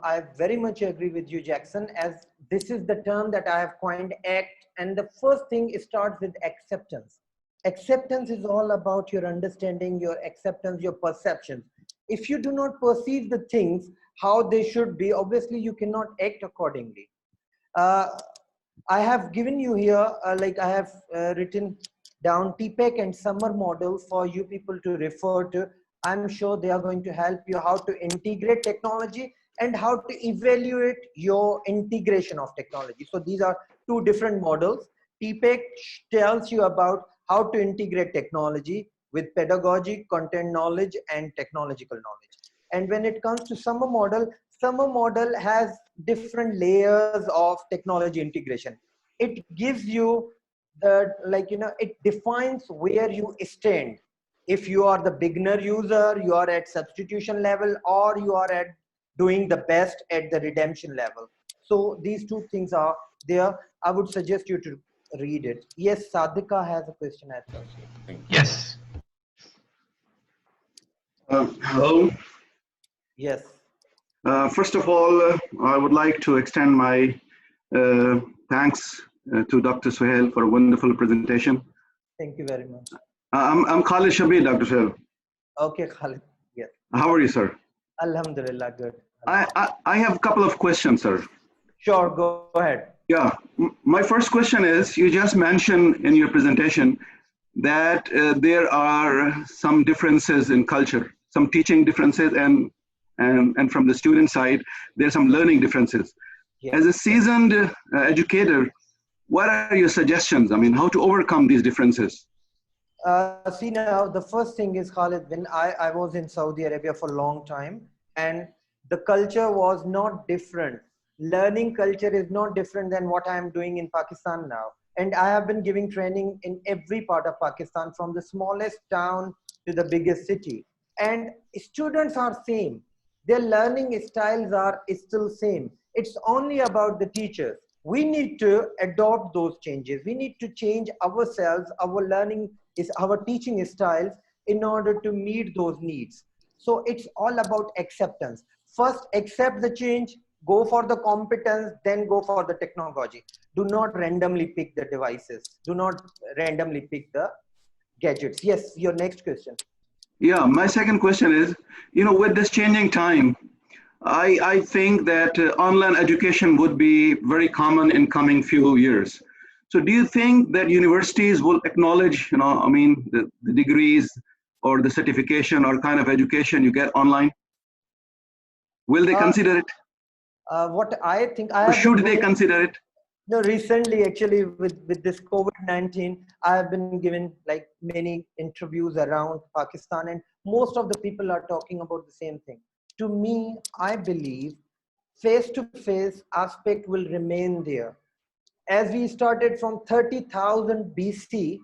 I very much agree with you, Jackson, as this is the term that I have coined, ACT. And the first thing starts with acceptance. Acceptance is all about your understanding, your acceptance, your perception. If you do not perceive the things how they should be, obviously you cannot act accordingly. I have given you here, like I have written down TPEC and summer model for you people to refer to. I'm sure they are going to help you how to integrate technology and how to evaluate your integration of technology. So these are two different models. TPEC tells you about how to integrate technology with pedagogy, content knowledge, and technological knowledge. And when it comes to summer model has different layers of technology integration. It gives you the, it defines where you stand. If you are the beginner user, you are at substitution level, or you are at doing the best at the redemption level. So these two things are there. I would suggest you to read it. Yes, Sadhika has a question, I think. Yes. Hello. Yes. First of all, I would like to extend my thanks to Dr. Suhail for a wonderful presentation. Thank you very much. I'm Khalid Shabir, Dr. Suhail. Okay, Khalid. Yes. How are you, sir? Alhamdulillah, good. I have a couple of questions, sir. Sure, go ahead. Yeah, my first question is, you just mentioned in your presentation that there are some differences in culture, some teaching differences, and from the student side, there are some learning differences. Yes. As a seasoned educator, what are your suggestions? I mean, how to overcome these differences? See now, the first thing is, Khalid, when I was in Saudi Arabia for a long time, and the culture was not different. Learning culture is not different than what I am doing in Pakistan now. And I have been giving training in every part of Pakistan, from the smallest town to the biggest city. And students are same. Their learning styles are still same. It's only about the teachers. We need to adopt those changes. We need to change ourselves, our learning is our teaching styles in order to meet those needs. So it's all about acceptance. First, accept the change, go for the competence, then go for the technology. Do not randomly pick the devices. Do not randomly pick the gadgets. Yes, your next question. Yeah, my second question is, with this changing time, I think that online education would be very common in coming few years. So do you think that universities will acknowledge, the degrees or the certification or kind of education you get online? Will they consider it? What I think, or should they consider it? No, recently, actually, with this COVID-19, I have been given like many interviews around Pakistan, and most of the people are talking about the same thing. To me, I believe face-to-face aspect will remain there. As we started from 30,000 BC,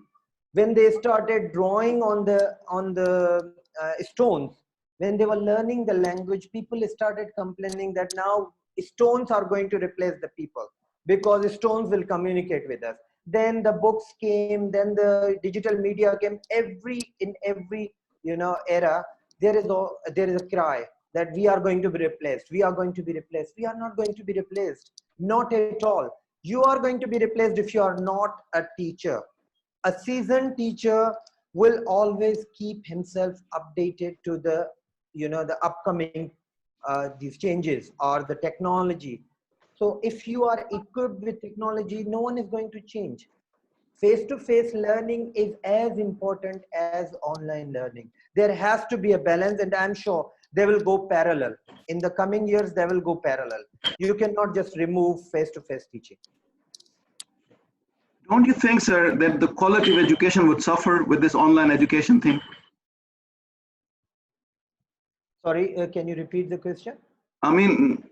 when they started drawing on the stones, when they were learning the language, people started complaining that now stones are going to replace the people, because stones will communicate with us. Then the books came, then the digital media came. In every era, there is a cry that we are going to be replaced. We are going to be replaced. We are not going to be replaced. Not at all. You are going to be replaced if you are not a teacher. A seasoned teacher will always keep himself updated to the upcoming these changes or the technology. So if you are equipped with technology, no one is going to change. Face-to-face learning is as important as online learning. There has to be a balance, and I'm sure they will go parallel. In the coming years, they will go parallel. You cannot just remove face-to-face teaching. Don't you think, sir, that the quality of education would suffer with this online education thing? Sorry, can you repeat the question? I mean,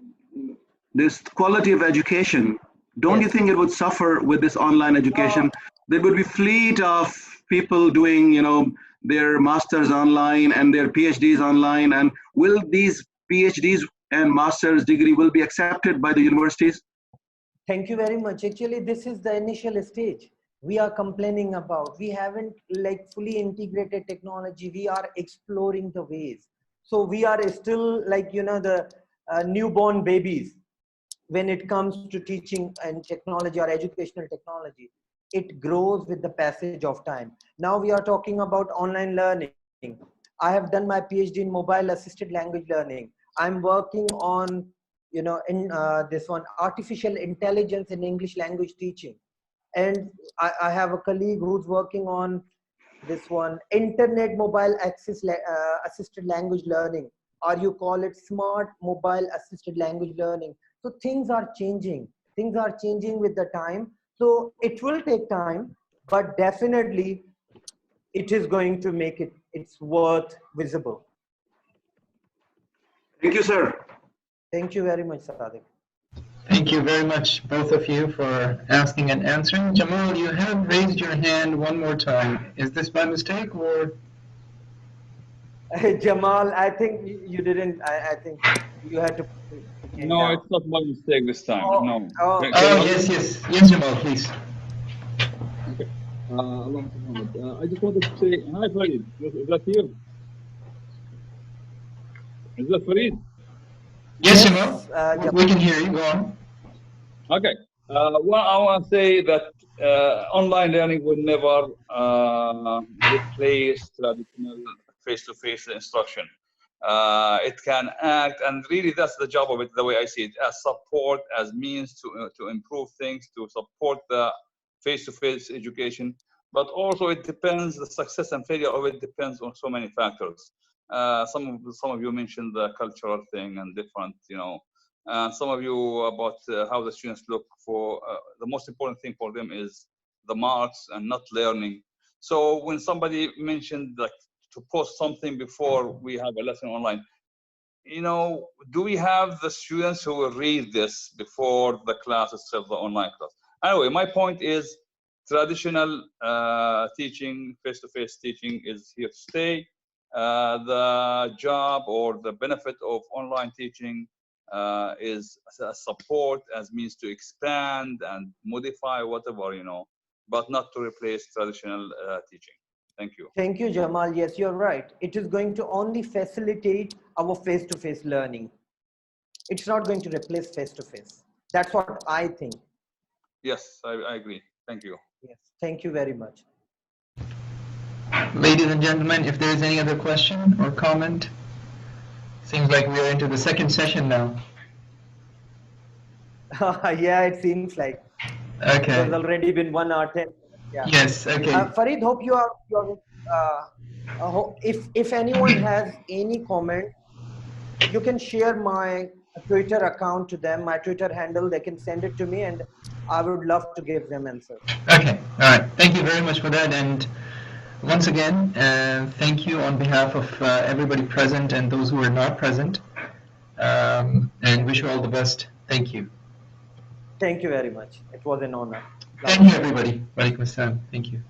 this quality of education, don't you think it would suffer with this online education? There would be fleet of people doing, their masters online and their PhDs online. And will these PhDs and master's degree will be accepted by the universities? Thank you very much. Actually, this is the initial stage we are complaining about. We haven't fully integrated technology. We are exploring the ways. So we are still the newborn babies when it comes to teaching and technology or educational technology. It grows with the passage of time. Now we are talking about online learning. I have done my PhD in mobile assisted language learning. I'm working on, this one, artificial intelligence in English language teaching. And I have a colleague who's working on this one, internet mobile access assisted language learning, or you call it smart mobile assisted language learning. So things are changing. Things are changing with the time. So it will take time, but definitely it is going to make its worth visible. Thank you, sir. Thank you very much, Sadiq. Thank you very much, both of you, for asking and answering. Jamal, you have raised your hand one more time. Is this by mistake or? Jamal, I think you didn't. I think you had to. No, it's not my mistake this time. No. Yes, Jamal, please. Okay. I just wanted to say, hi, Farid. Is that you? Is that Farid? Yes, Yes, Jamal, we can hear you. Go on. Okay. Well, I want to say that online learning will never replace traditional face-to-face instruction. It can act, and really that's the job of it, the way I see it, as support, as means to improve things, to support the face-to-face education. But also it depends, the success and failure of it depends on so many factors. Some of you mentioned the cultural thing and different, some of you about how the students look for, the most important thing for them is the marks and not learning. So when somebody mentioned like to post something before we have a lesson online, do we have the students who will read this before the class itself, the online class? Anyway, my point is traditional teaching, face-to-face teaching is here to stay. The job or the benefit of online teaching is a support as means to expand and modify whatever, but not to replace traditional teaching. Thank you. Thank you, Jamal. Yes, you're right. It is going to only facilitate our face-to-face learning. It's not going to replace face-to-face. That's what I think. Yes, I agree. Thank you. Yes, thank you very much. Ladies and gentlemen, if there is any other question or comment, seems like we are into the second session now. Yeah, it seems like. Okay. It has already been 1 hour 10. Yeah. Yes. Okay. Farid, hope you are. If anyone has any comment, you can share my Twitter account to them, my Twitter handle. They can send it to me, and I would love to give them answers. Okay. All right. Thank you very much for that. And once again, thank you on behalf of everybody present and those who are not present. And wish you all the best. Thank you. Thank you very much. It was an honor. Thank you, everybody. Walaikum assalam. Thank you.